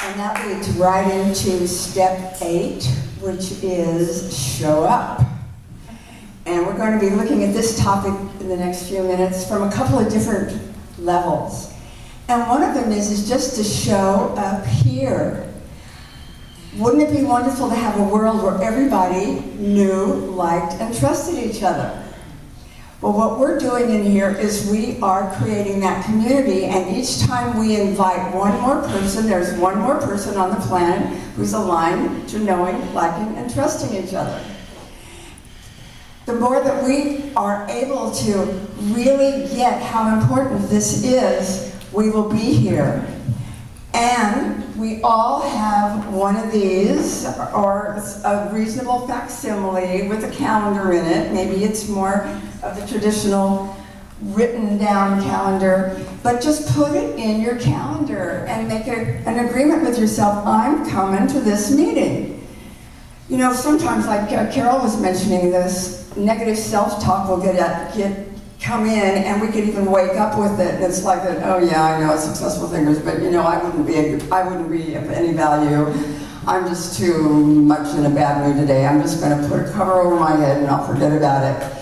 And that leads right into step 8, which is show up. And we're going to be looking at this topic in the next few minutes from a couple of different levels. And one of them is just to show up here. Wouldn't it be wonderful to have a world where everybody knew, liked, and trusted each other? Well, what we're doing in here is we are creating that community, and each time we invite one more person, there's one more person on the planet who's aligned to knowing, liking, and trusting each other. The more that we are able to really get how important this is, we will be here. And we all have one of these, or a reasonable facsimile with a calendar in it. Maybe it's more of the traditional written down calendar, but just put it in your calendar and make an agreement with yourself. I'm coming to this meeting. You know, sometimes, like Carol was mentioning, this negative self-talk will come in, and we could even wake up with it. And it's like that, oh yeah, I know, successful thinkers, but you know, I wouldn't be of any value. I'm just too much in a bad mood today. I'm just going to put a cover over my head and I'll forget about it.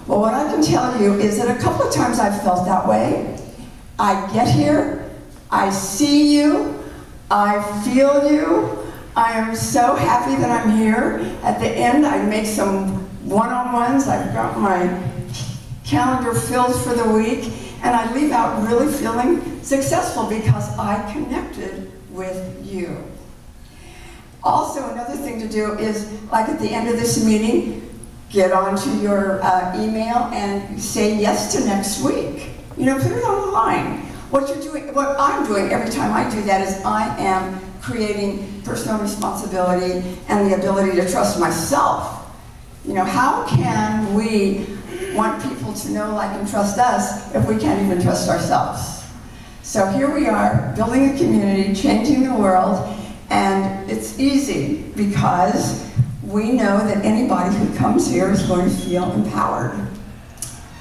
Well, what I can tell you is that a couple of times I've felt that way. I get here, I see you, I feel you, I am so happy that I'm here. At the end, I make some one-on-ones. I've got my calendar filled for the week, and I leave out really feeling successful because I connected with you. Also, another thing to do is, like at the end of this meeting, get onto your email and say yes to next week. You know, put it on the line. What I'm doing every time I do that is I am creating personal responsibility and the ability to trust myself. You know, how can we want people to know, like, and trust us if we can't even trust ourselves? So here we are, building a community, changing the world, and it's easy because we know that anybody who comes here is going to feel empowered.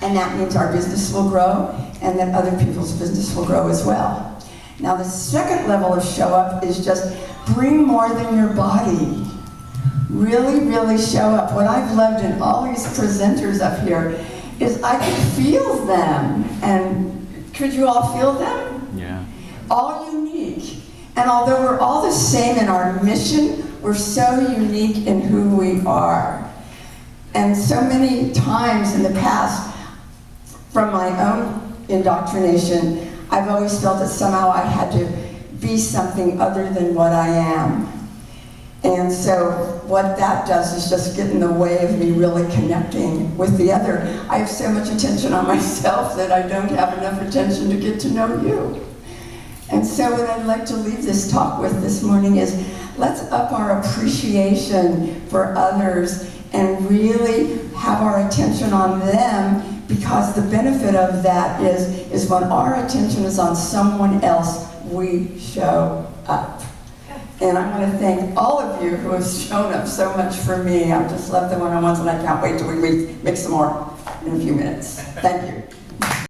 And that means our business will grow, and that other people's business will grow as well. Now the second level of show up is just bring more than your body. Really, really show up. What I've loved in all these presenters up here is I could feel them. And could you all feel them? Yeah. All unique. And although we're all the same in our mission, we're so unique in who we are. And so many times in the past, from my own indoctrination, I've always felt that somehow I had to be something other than what I am. And so what that does is just get in the way of me really connecting with the other. I have so much attention on myself that I don't have enough attention to get to know you. And so what I'd like to leave this talk with this morning is, let's up our appreciation for others and really have our attention on them, because the benefit of that is when our attention is on someone else, we show up. And I want to thank all of you who have shown up so much for me. I just love the one-on-ones, and I can't wait till we make some more in a few minutes. Thank you.